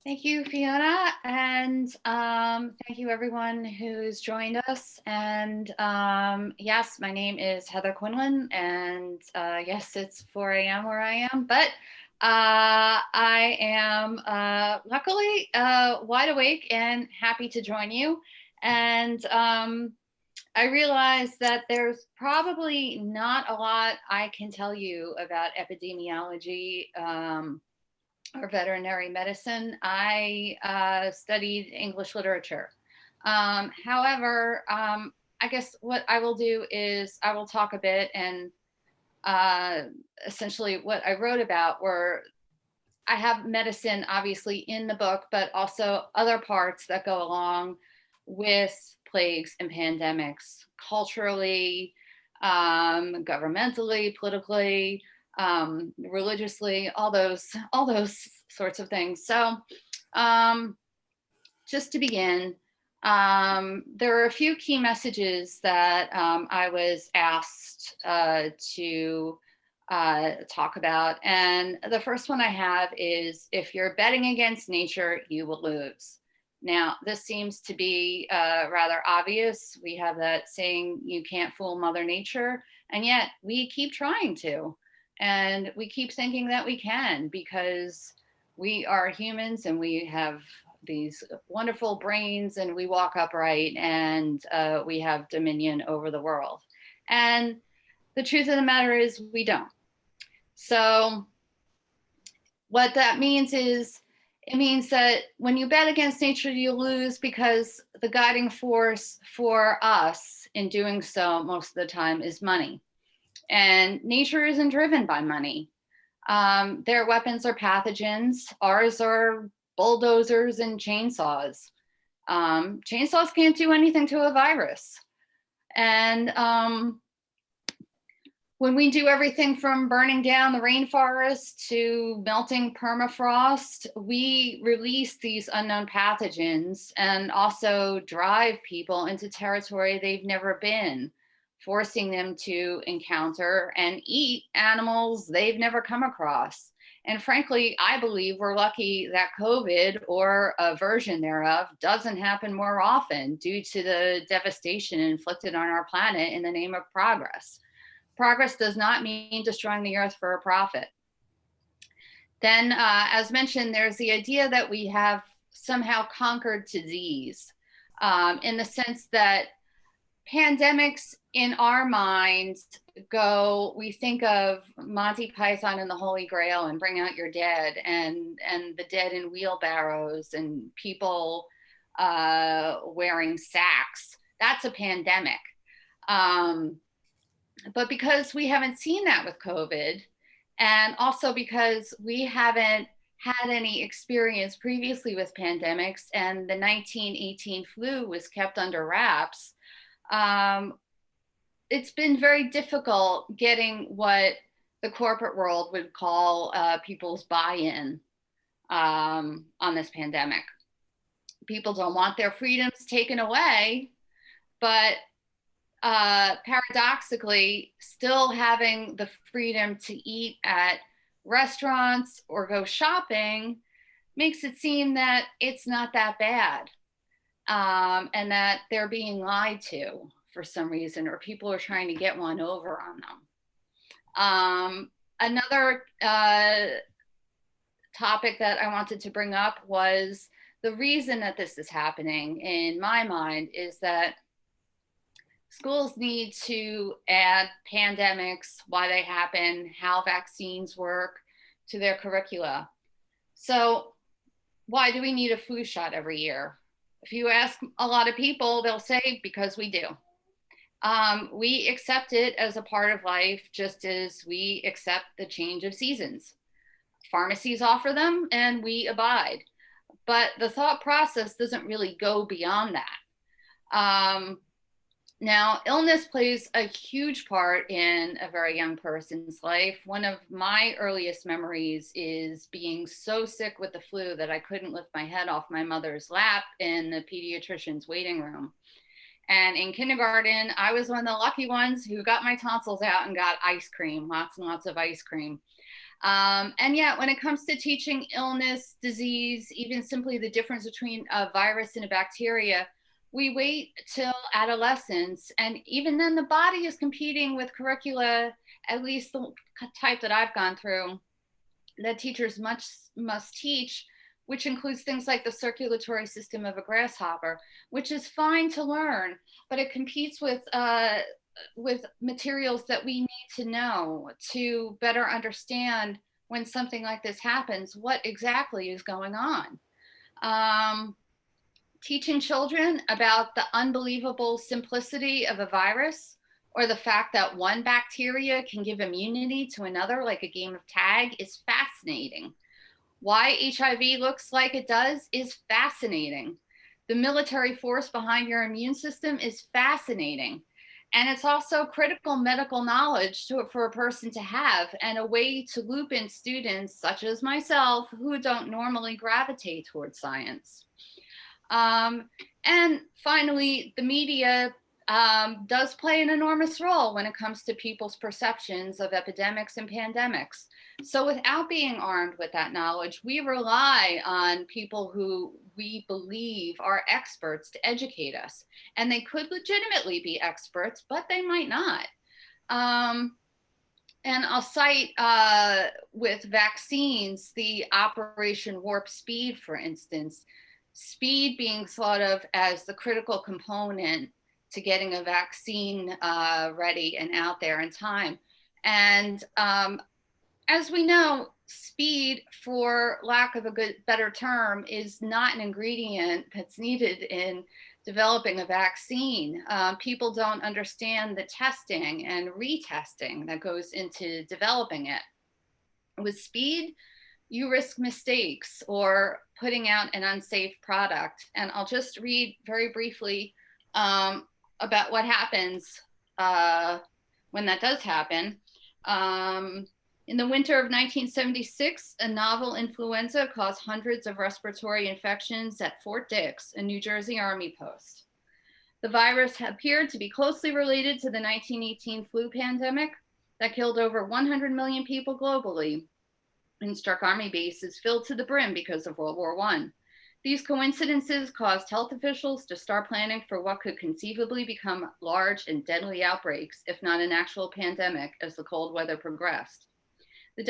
Thank you, Fiona, and thank you everyone who's joined us. And yes, my name is Heather Quinlan, and yes, it's 4 a.m. where I am, but I am luckily wide awake and happy to join you. And I realize that there's probably not a lot I can tell you about epidemiology. Or veterinary medicine. I studied English literature. However, I guess what I will do is I will talk a bit and uh, essentially what I wrote about were I have medicine obviously in the book, but also other parts that go along with plagues and pandemics culturally, governmentally, politically, religiously, all those sorts of things. So, um, just to begin, there are a few key messages that I was asked to talk about. And the first one I have is if you're betting against nature, you will lose. Now, this seems to be rather obvious. We have that saying, you can't fool Mother Nature, and yet we keep trying to. And we keep thinking that we can because we are humans and we have these wonderful brains and we walk upright and we have dominion over the world. And the truth of the matter is, we don't. So, what that means is, it means that when you bet against nature, you lose because the guiding force for us in doing so most of the time is money. And nature isn't driven by money. Their weapons are pathogens, ours are bulldozers and chainsaws. Chainsaws can't do anything to a virus. And when we do everything from burning down the rainforest to melting permafrost, we release these unknown pathogens and also drive people into territory they've never been, forcing them to encounter and eat animals they've never come across. And frankly, I believe we're lucky that COVID or a version thereof doesn't happen more often due to the devastation inflicted on our planet in the name of progress. Progress does not mean destroying the earth for a profit. Then, as mentioned, there's the idea that we have somehow conquered disease in the sense that pandemics in our minds go, we think of Monty Python and the Holy Grail and Bring Out Your Dead and the dead in wheelbarrows and people wearing sacks. That's a pandemic. Um, but because we haven't seen that with COVID, and also because we haven't had any experience previously with pandemics, and the 1918 flu was kept under wraps, um, it's been very difficult getting what the corporate world would call people's buy-in on this pandemic. People don't want their freedoms taken away, but paradoxically, still having the freedom to eat at restaurants or go shopping makes it seem that it's not that bad, and that they're being lied to for some reason, or people are trying to get one over on them. Another topic that I wanted to bring up was the reason that this is happening, in my mind, is that schools need to add pandemics, why they happen, how vaccines work to their curricula. So, why do we need a flu shot every year? If you ask a lot of people, they'll say because we do. We accept it as a part of life, just as we accept the change of seasons. Pharmacies offer them, and we abide. But the thought process doesn't really go beyond that. Now, illness plays a huge part in a very young person's life. One of my earliest memories is being so sick with the flu that I couldn't lift my head off my mother's lap in the pediatrician's waiting room. And in kindergarten, I was one of the lucky ones who got my tonsils out and got ice cream, lots and lots of ice cream. And yet, when it comes to teaching illness, disease, even simply the difference between a virus and a bacteria, we wait till adolescence. And even then, the body is competing with curricula, at least the type that I've gone through, that teachers must teach, which includes things like the circulatory system of a grasshopper, which is fine to learn, but it competes with materials that we need to know to better understand when something like this happens, what exactly is going on. Teaching children about the unbelievable simplicity of a virus, or the fact that one bacteria can give immunity to another, like a game of tag, is fascinating. Why HIV looks like it does is fascinating. The military force behind your immune system is fascinating. And it's also critical medical knowledge for a person to have, and a way to loop in students such as myself who don't normally gravitate towards science. And finally, the media does play an enormous role when it comes to people's perceptions of epidemics and pandemics. So without being armed with that knowledge, we rely on people who we believe are experts to educate us. And they could legitimately be experts, but they might not. And I'll cite with vaccines, the Operation Warp Speed, for instance, speed being thought of as the critical component to getting a vaccine ready and out there in time. And as we know, speed, for lack of a better term, is not an ingredient that's needed in developing a vaccine. People don't understand the testing and retesting that goes into developing it. With speed, you risk mistakes or putting out an unsafe product. And I'll just read very briefly about what happens when that does happen. In the winter of 1976, a novel influenza caused hundreds of respiratory infections at Fort Dix, a New Jersey Army post. The virus appeared to be closely related to the 1918 flu pandemic that killed over 100 million people globally and struck Army bases filled to the brim because of World War I. These coincidences caused health officials to start planning for what could conceivably become large and deadly outbreaks, if not an actual pandemic, as the cold weather progressed. The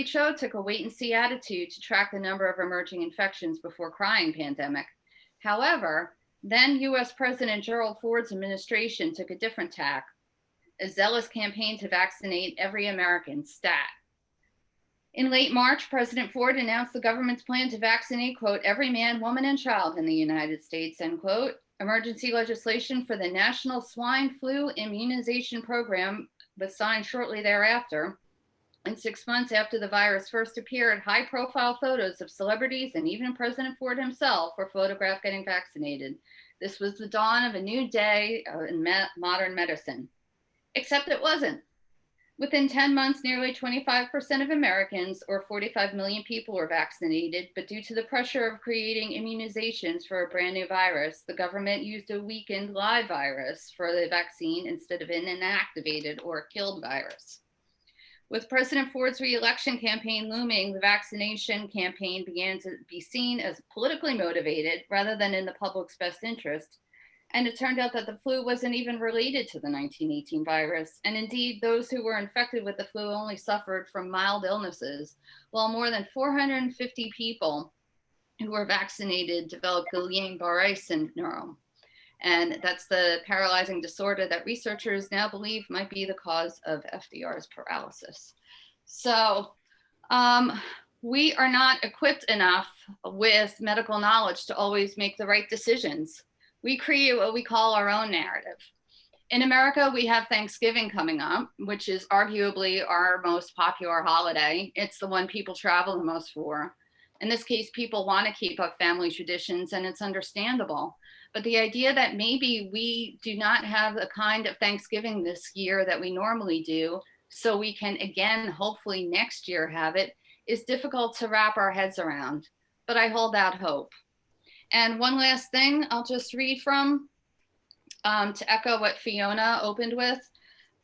WHO took a wait-and-see attitude to track the number of emerging infections before crying pandemic. However, then US President Gerald Ford's administration took a different tack, a zealous campaign to vaccinate every American, stat. In late March, President Ford announced the government's plan to vaccinate, quote, every man, woman, and child in the United States, end quote. Emergency legislation for the National Swine Flu Immunization Program was signed shortly thereafter. And 6 months after the virus first appeared, high-profile photos of celebrities and even President Ford himself were photographed getting vaccinated. This was the dawn of a new day in modern medicine. Except it wasn't. Within 10 months, nearly 25% of Americans, or 45 million people, were vaccinated, but due to the pressure of creating immunizations for a brand new virus, the government used a weakened live virus for the vaccine instead of an inactivated or killed virus. With President Ford's re-election campaign looming, the vaccination campaign began to be seen as politically motivated rather than in the public's best interest. And it turned out that the flu wasn't even related to the 1918 virus. And indeed, those who were infected with the flu only suffered from mild illnesses, while more than 450 people who were vaccinated developed Guillain-Barré syndrome. And that's the paralyzing disorder that researchers now believe might be the cause of FDR's paralysis. So we are not equipped enough with medical knowledge to always make the right decisions. We create what we call our own narrative. In America, we have Thanksgiving coming up, which is arguably our most popular holiday. It's the one people travel the most for. In this case, people want to keep up family traditions, and it's understandable. But the idea that maybe we do not have the kind of Thanksgiving this year that we normally do, so we can again, hopefully next year have it, is difficult to wrap our heads around. But I hold out hope. And one last thing I'll just read from. To echo what Fiona opened with,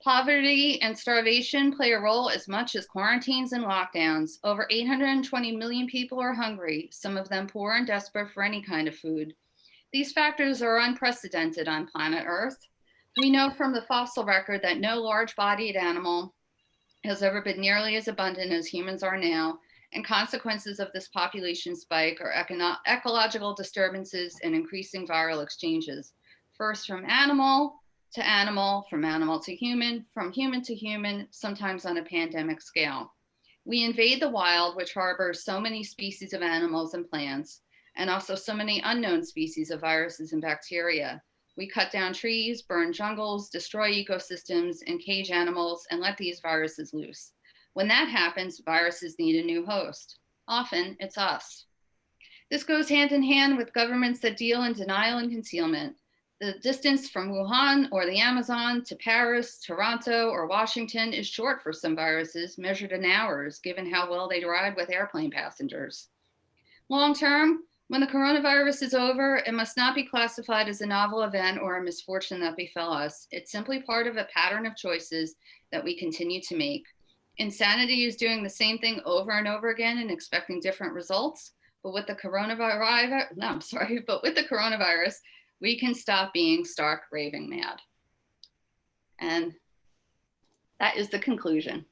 poverty and starvation play a role as much as quarantines and lockdowns. Over 820 million people are hungry, some of them poor and desperate for any kind of food. These factors are unprecedented on planet Earth. We know from the fossil record that no large bodied animal has ever been nearly as abundant as humans are now, and consequences of this population spike are ecological disturbances and increasing viral exchanges, first from animal, from animal to human, from human to human, sometimes on a pandemic scale. We invade the wild, which harbors so many species of animals and plants, and also so many unknown species of viruses and bacteria. We cut down trees, burn jungles, destroy ecosystems, and cage animals, and let these viruses loose. When that happens, viruses need a new host. Often, it's us. This goes hand in hand with governments that deal in denial and concealment. The distance from Wuhan or the Amazon to Paris, Toronto, or Washington is short for some viruses, measured in hours, given how well they ride with airplane passengers. Long term, when the coronavirus is over, it must not be classified as a novel event or a misfortune that befell us. It's simply part of a pattern of choices that we continue to make. Insanity is doing the same thing over and over again and expecting different results. But with the coronavirus, we can stop being stark raving mad. And that is the conclusion.